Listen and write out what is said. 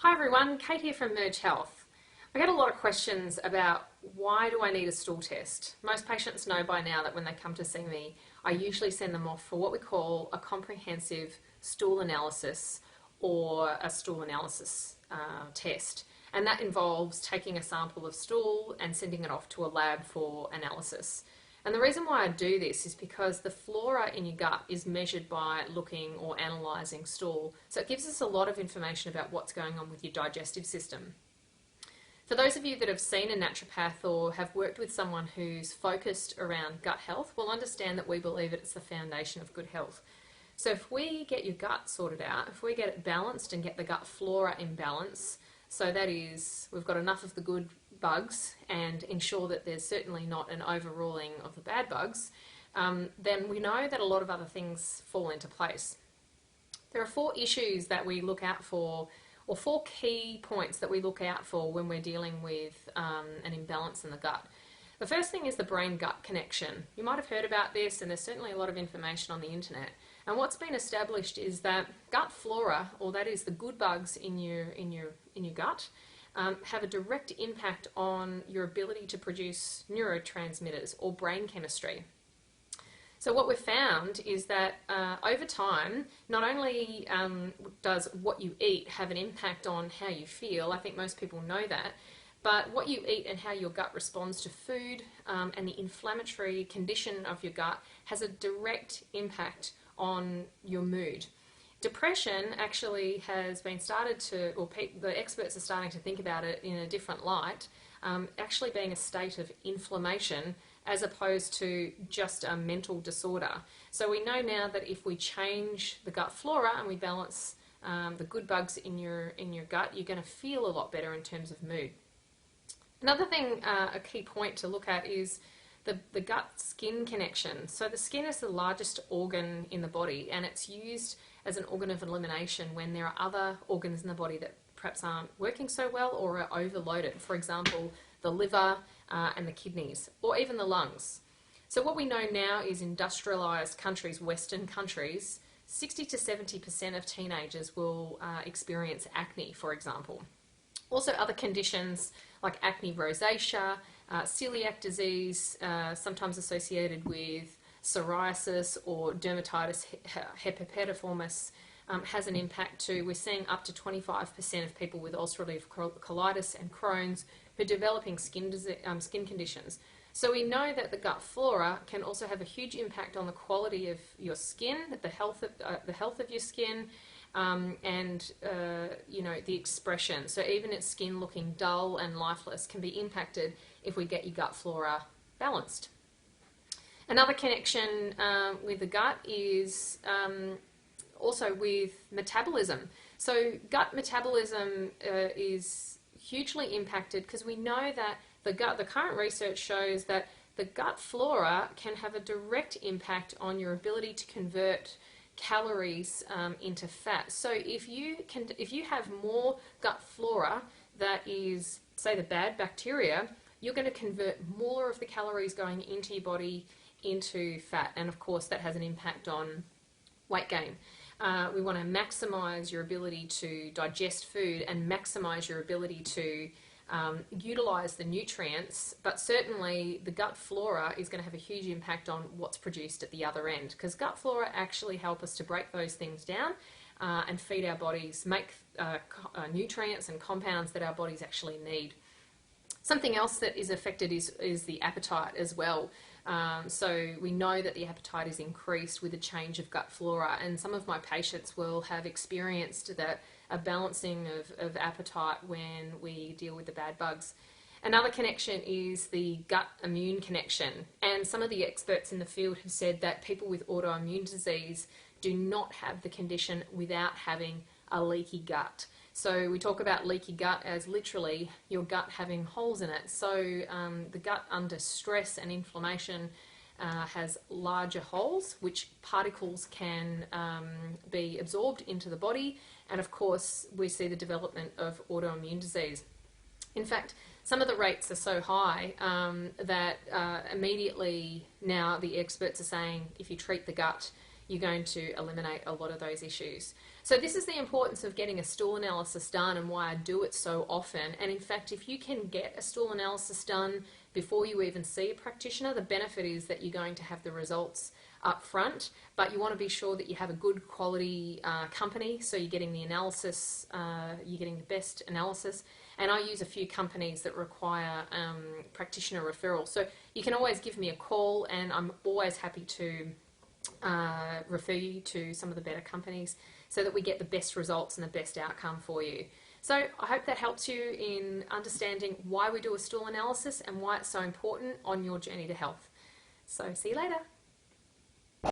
Hi everyone, Kate here from Merge Health. I get a lot of questions about why do I need a stool test? Most patients know by now that when they come to see me, I usually send them off for what we call a comprehensive stool analysis or a stool analysis test. And that involves taking a sample of stool and sending it off to a lab for analysis. And the reason why I do this is because the flora in your gut is measured by looking or analysing stool. So it gives us a lot of information about what's going on with your digestive system. For those of you that have seen a naturopath or have worked with someone who's focused around gut health, will understand that we believe it's the foundation of good health. So if we get your gut sorted out, if we get it balanced and get the gut flora in balance, so that is, we've got enough of the good bugs and ensure that there's certainly not an overruling of the bad bugs, then we know that a lot of other things fall into place. There are 4 issues that we look out for, or 4 key points that we look out for when we're dealing with an imbalance in the gut. The first thing is the brain-gut connection. You might have heard about this, and there's certainly a lot of information on the internet. And what's been established is that gut flora, or that is the good bugs in your gut, have a direct impact on your ability to produce neurotransmitters or brain chemistry. So what we've found is that over time, not only does what you eat have an impact on how you feel, I think most people know that, but what you eat and how your gut responds to food and the inflammatory condition of your gut has a direct impact on your mood. Depression actually has been started to, or the experts are starting to think about it in a different light, actually being a state of inflammation as opposed to just a mental disorder. So we know now that if we change the gut flora and we balance the good bugs in your gut, you're going to feel a lot better in terms of mood. Another thing, a key point to look at is the gut-skin connection. So the skin is the largest organ in the body, and it's used as an organ of elimination when there are other organs in the body that perhaps aren't working so well or are overloaded. For example, the liver and the kidneys, or even the lungs. So what we know now is industrialized countries, Western countries, 60 to 70% of teenagers will experience acne, for example. Also other conditions like acne rosacea, celiac disease, sometimes associated with psoriasis or dermatitis herpetiformis, has an impact too. We're seeing up to 25% of people with ulcerative colitis and Crohn's who are developing skin conditions. So we know that the gut flora can also have a huge impact on the quality of your skin, the health of your skin, and the expression. So even its skin looking dull and lifeless can be impacted if we get your gut flora balanced. Another connection with the gut is also with metabolism. So gut metabolism is hugely impacted because we know that the current research shows that the gut flora can have a direct impact on your ability to convert calories into fat. So if you have more gut flora that is, say, the bad bacteria, you're going to convert more of the calories going into your body into fat, and of course that has an impact on weight gain. We want to maximize your ability to digest food and maximize your ability to utilize the nutrients, but certainly the gut flora is going to have a huge impact on what's produced at the other end, because gut flora actually help us to break those things down and feed our bodies, make nutrients and compounds that our bodies actually need. Something else that is affected is the appetite as well. So we know that the appetite is increased with a change of gut flora, and some of my patients will have experienced that a balancing of appetite when we deal with the bad bugs. Another connection is the gut immune connection, and some of the experts in the field have said that people with autoimmune disease do not have the condition without having a leaky gut. So we talk about leaky gut as literally your gut having holes in it. So the gut under stress and inflammation has larger holes, which particles can be absorbed into the body, and of course we see the development of autoimmune disease. In fact, some of the rates are so high that immediately now the experts are saying if you treat the gut, you're going to eliminate a lot of those issues. So this is the importance of getting a stool analysis done and why I do it so often. And in fact, if you can get a stool analysis done before you even see a practitioner, the benefit is that you're going to have the results up front, but you want to be sure that you have a good quality company, so you're getting the analysis, you're getting the best analysis. And I use a few companies that require practitioner referral. So you can always give me a call, and I'm always happy to refer you to some of the better companies so that we get the best results and the best outcome for you. So I hope that helps you in understanding why we do a stool analysis and why it's so important on your journey to health. So see you later.